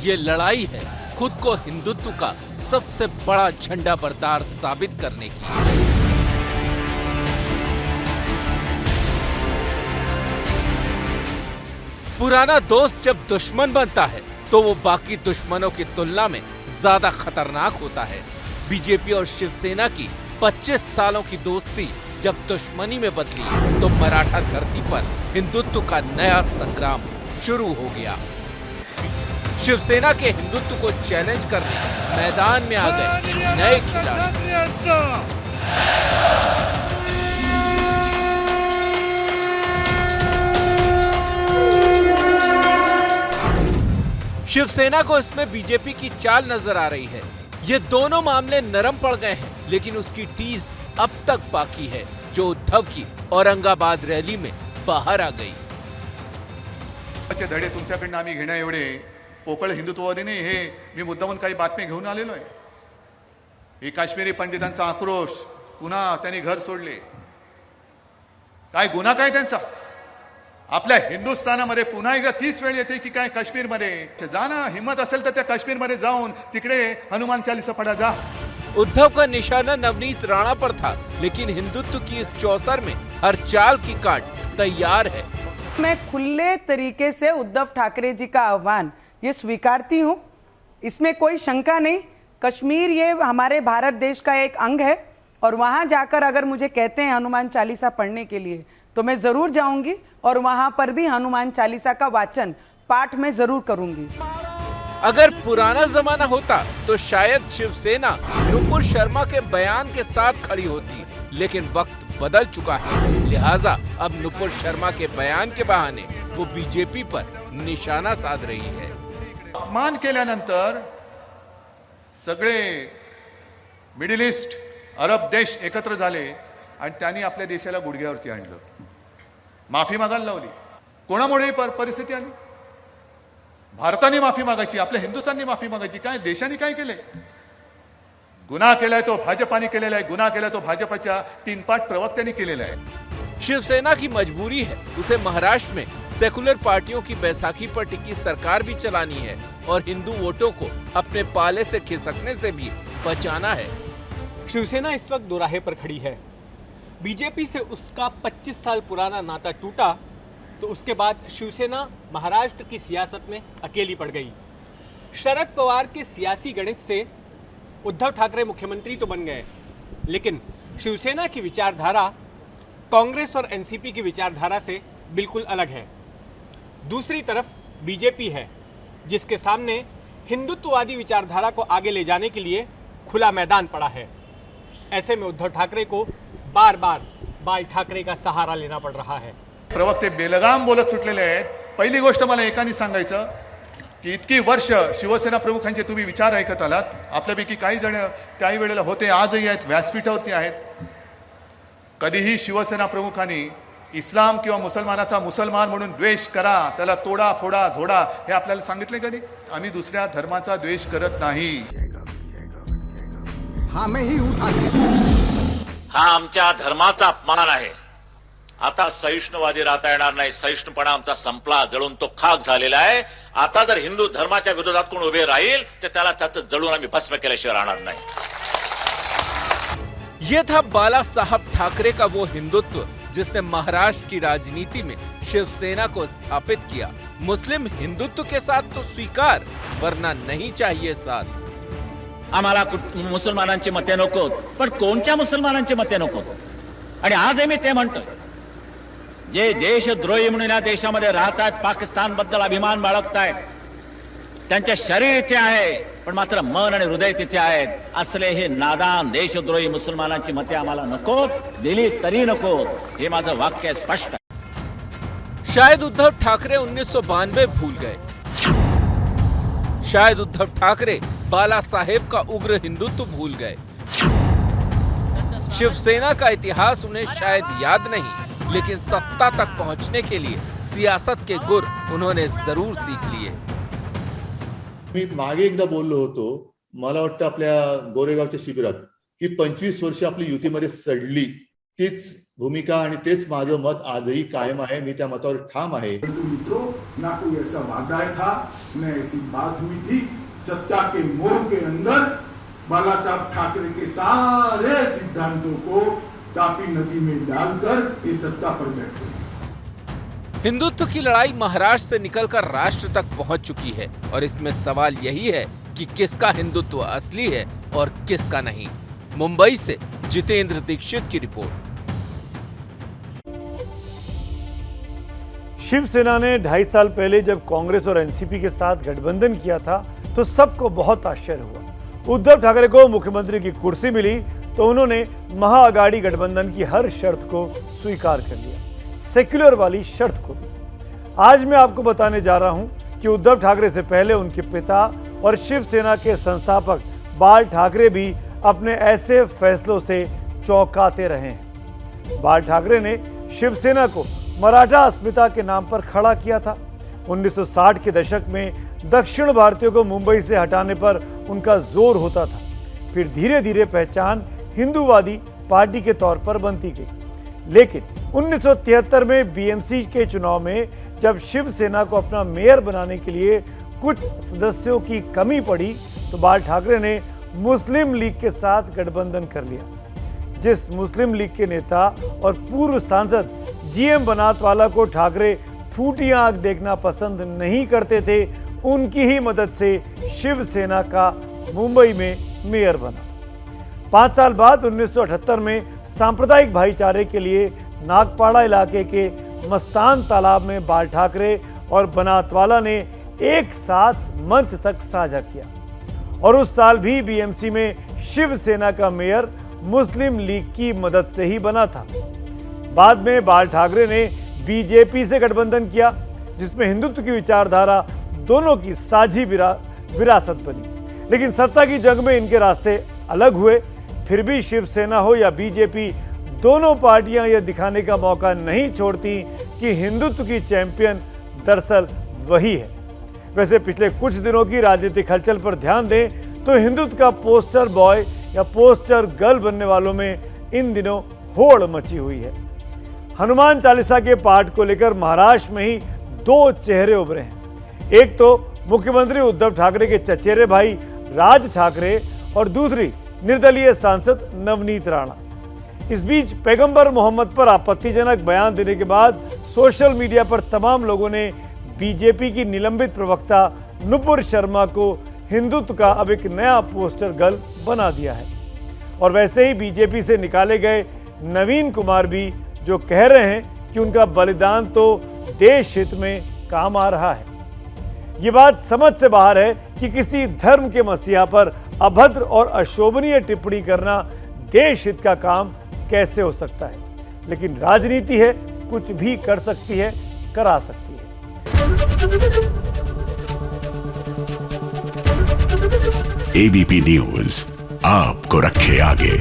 ये लड़ाई है खुद को हिंदुत्व का सबसे बड़ा झंडा बरदार साबित करने की। पुराना दोस्त जब दुश्मन बनता है तो वो बाकी दुश्मनों की तुलना में ज्यादा खतरनाक होता है। बीजेपी और शिवसेना की 25 सालों की दोस्ती जब दुश्मनी में बदली तो मराठा धरती पर हिंदुत्व का नया संग्राम शुरू हो गया। शिवसेना के हिंदुत्व को चैलेंज करने मैदान में आ गए नए खिलाड़ी। शिवसेना को इसमें बीजेपी की चाल नजर आ रही है। ये दोनों मामले नरम पड़ गए हैं, लेकिन उसकी टीज अब तक बाकी है जो उद्धव की औरंगाबाद रैली में बाहर आ गई। धडे तुमच्याकडनं आम्ही घेण्या एवढे पोकळ हिंदुत्ववादी नाही, हे मी मुद्दामून काही बातम्या घेऊन आलेलो आहे। हे काश्मीरी पंडितांचा आक्रोश, पुन्हा त्यांनी घर सोडले, काय गुन्हा काय त्यांचा? आपल्या हिंदुस्थानामध्ये पुन्हा एकदा तीच वेळ येते की काय काश्मीरमध्ये जा ना, हिम्मत असेल तर त्या काश्मीरमध्ये जाऊन तिकडे हनुमान चालीसा पढ़ा जा। उद्धव का निशाना नवनीत राणा पर था, लेकिन हिंदुत्व की इस चौसर में हर चाल की काट तैयार है। मैं खुले तरीके से उद्धव ठाकरे जी का आह्वान ये स्वीकारती हूँ, इसमें कोई शंका नहीं। कश्मीर ये हमारे भारत देश का एक अंग है और वहाँ जाकर अगर मुझे कहते हैं हनुमान चालीसा पढ़ने के लिए तो मैं जरूर जाऊंगी और वहां पर भी हनुमान चालीसा का वाचन पाठ में जरूर करूंगी। अगर पुराना जमाना होता तो शायद शिवसेना नुपुर शर्मा के बयान के साथ खड़ी होती, लेकिन वक्त बदल चुका है। लिहाजा अब नुपुर शर्मा के बयान के बहाने वो बीजेपी पर निशाना साध रही है। अपमान केल्यानंतर सगळे मिडिल ईस्ट अरब देश एकत्र झाले आणि त्यांनी आपल्या देशाला गुडघ्यावरती आणलं, माफी मागायला लावली। कोणामुळे परिस्थिती आली? भारताने माफी मागायची, आपल्या हिंदुस्थानने माफी मागायची, काय देशाने काय केले? गुन्हा केलाय तो भाजपाने केलेला आहे, गुन्हा केलाय तो भाजपाच्या तीनपाट प्रवक्त्यांनी केलेला आहे। शिवसेना की मजबूरी है, उसे महाराष्ट्र में सेकुलर पार्टियों की बैसाखी पर टिकी सरकार भी चलानी है और हिंदू वोटों को अपने पाले से खिसकने से भी बचाना है। शिवसेना इस वक्त दोराहे पर खड़ी है। बीजेपी से उसका 25 साल पुराना नाता टूटा तो उसके बाद शिवसेना महाराष्ट्र की सियासत में अकेली पड़ गई। शरद पवार के सियासी गणित से उद्धव ठाकरे मुख्यमंत्री तो बन गए, लेकिन शिवसेना की विचारधारा कांग्रेस और एनसीपी की विचारधारा से बिल्कुल अलग है। दूसरी तरफ बीजेपी है, जिसके सामने हिंदुत्ववादी विचारधारा को आगे ले जाने के लिए खुला मैदान पड़ा है। ऐसे में उद्धव ठाकरे को बार बार बाल ठाकरे का सहारा लेना पड़ रहा है। प्रवक्ते बेलगाम बोलत सुटलेले आहेत। पहिली गोष्ट मला एकाने सांगायचं की इतकी वर्ष शिवसेना प्रमुखांचे तुम्ही विचार ऐकत आलात, आपल्यापैकी काही जण त्याही वेळेला होते, आजही आहेत, व्यासपीठावरती आहेत। कधीही शिवसेना प्रमुखांनी इस्लाम किंवा मुसलमानाचा मुसलमान म्हणून द्वेष करा, त्याला तोडा फोडा झोडा हे आपल्याला सांगितले कधी? आम्ही दुसऱ्या धर्माचा द्वेष करत नाही। हा आमच्या धर्माचा अपमान आहे। आता सहिष्णुवादी राहता येणार नाही, सहिष्णुपणा आमचा संपला, जळून तो खाक झालेला आहे। आता जर हिंदू धर्माच्या विरोधात कोण उभे राहील तर त्याला त्याचं जळून आम्ही भस्म केल्याशिवाय राहणार नाही। ये था बाला साहब ठाकरे का वो हिंदुत्व जिसने महाराष्ट्र की राजनीति में शिवसेना को स्थापित किया। मुस्लिम हिंदुत्व के साथ तो स्वीकार, वरना नहीं चाहिए साथ। आम्हाला मुसलमानांची मते नकोत, पण कोणत्या मुसलमानांची मते नकोत? आणि आज मी ते म्हणतोय, जे देशद्रोही म्हणून या देशामध्ये राहतात, पाकिस्तान बद्दल अभिमान बाळगतायत, त्यांचे शरीर इथे आहे पण मात्र मन आणि हृदय तिथे आहेत, असले हे नादान देशद्रोही मुसलमानांची मते आम्हाला नकोत, दिली तरी नकोत। हे माझं वाक्य स्पष्ट आहे। शायद उद्धव ठाकरे 1992 भूल गए, शायद उद्धव ठाकरे बाला साहेब का उग्र हिंदुत्व भूल गए। शिवसेना का इतिहास उन्हें शायद याद नहीं, लेकिन सत्ता तक पहुंचने के लिए सियासत के गुर उन्होंने जरूर सीख लिए। मी मागे एकदा बोललो होतो, मला वाटतं आपल्या गोरेगावच्या शिबिरात, की 25 वर्ष आपली युतीमध्ये सडली, तीच भूमिका आणि तेच माझं मत आजही कायम आहे। मी त्या मतावर ठाम आहे। ना कोई ऐसा वादा था, न ऐसी बात हुई थी। सत्ता के मोह के अंदर बाला साहब ठाकरे के सारे सिद्धांतों को तापी नदी में डालकर ये सत्ता पर बैठे। हिंदुत्व की लड़ाई महाराष्ट्र से निकलकर राष्ट्र तक पहुंच चुकी है और इसमें सवाल यही है कि किसका हिंदुत्व असली है और किसका नहीं। मुंबई से जितेंद्र दीक्षित की रिपोर्ट। शिवसेना ने 2.5 साल पहले जब कांग्रेस और एनसीपी के साथ गठबंधन किया था तो सबको बहुत आश्चर्य हुआ। उद्धव ठाकरे को मुख्यमंत्री की कुर्सी मिली तो उन्होंने महाअगाड़ी गठबंधन की हर शर्त को स्वीकार कर लिया, सेक्युलर वाली शर्त को भी। आज मैं आपको बताने जा रहा हूं कि उद्धव ठाकरे से पहले उनके पिता और शिवसेना के संस्थापक बाल ठाकरे भी अपने ऐसे फैसलों से चौंकाते रहे हैं। बाल ठाकरे ने शिवसेना को मराठा अस्मिता के नाम पर खड़ा किया था। 1960 के दशक में दक्षिण भारतीयों को मुंबई से हटाने पर उनका जोर होता था। फिर धीरे धीरे पहचान हिंदूवादी पार्टी के तौर पर बनती गई। लेकिन 1973 में बीएमसी के चुनाव में जब शिवसेना को अपना मेयर बनाने के लिए कुछ सदस्यों की कमी पड़ी तो बाल ठाकरे ने मुस्लिम लीग के साथ गठबंधन कर लिया। जिस मुस्लिम लीग के नेता और पूर्व सांसद जीएम बनातवाला को ठाकरे फूटी आंख देखना पसंद नहीं करते थे, उनकी ही मदद से शिवसेना का मुंबई में मेयर बना। 5 साल बाद 1978 में सांप्रदायिक भाईचारे के लिए नागपाड़ा इलाके के मस्तान तालाब में बाल ठाकरे और बनातवाला ने एक साथ मंच तक साझा किया और उस साल भी बीएमसी में शिवसेना का मेयर मुस्लिम लीग की मदद से ही बना था। बाद में बाल ठाकरे ने बीजेपी से गठबंधन किया जिसमें हिंदुत्व की विचारधारा दोनों की साझी विरासत बनी। लेकिन सत्ता की जंग में इनके रास्ते अलग हुए। फिर भी शिवसेना हो या बीजेपी, दोनों पार्टियां यह दिखाने का मौका नहीं छोड़ती कि हिंदुत्व की चैंपियन दरअसल वही है। वैसे पिछले कुछ दिनों की राजनीतिक हलचल पर ध्यान दें तो हिंदुत्व का पोस्टर बॉय या पोस्टर गर्ल बनने वालों में इन दिनों होड़ मची हुई है। हनुमान चालीसा के पाठ को लेकर महाराष्ट्र में ही 2 चेहरे उभरे हैं। एक तो मुख्यमंत्री उद्धव ठाकरे के चचेरे भाई राज ठाकरे और दूसरी निर्दलीय सांसद नवनीत राणा। इस बीच पैगंबर मोहम्मद पर आपत्तिजनक बयान देने के बाद सोशल मीडिया पर तमाम लोगों ने बीजेपी की निलंबित प्रवक्ता नुपुर शर्मा को हिंदुत्व का अब एक नया पोस्टर गर्ल बना दिया है। और वैसे ही बीजेपी से निकाले गए नवीन कुमार भी जो कह रहे हैं कि उनका बलिदान तो देश हित में काम आ रहा है। ये बात समझ से बाहर है कि किसी धर्म के मसीहा पर अभद्र और अशोभनीय टिप्पणी करना देश हित का काम कैसे हो सकता है। लेकिन राजनीति है, कुछ भी कर सकती है, करा सकती है। एबीपी न्यूज आपको रखे आगे।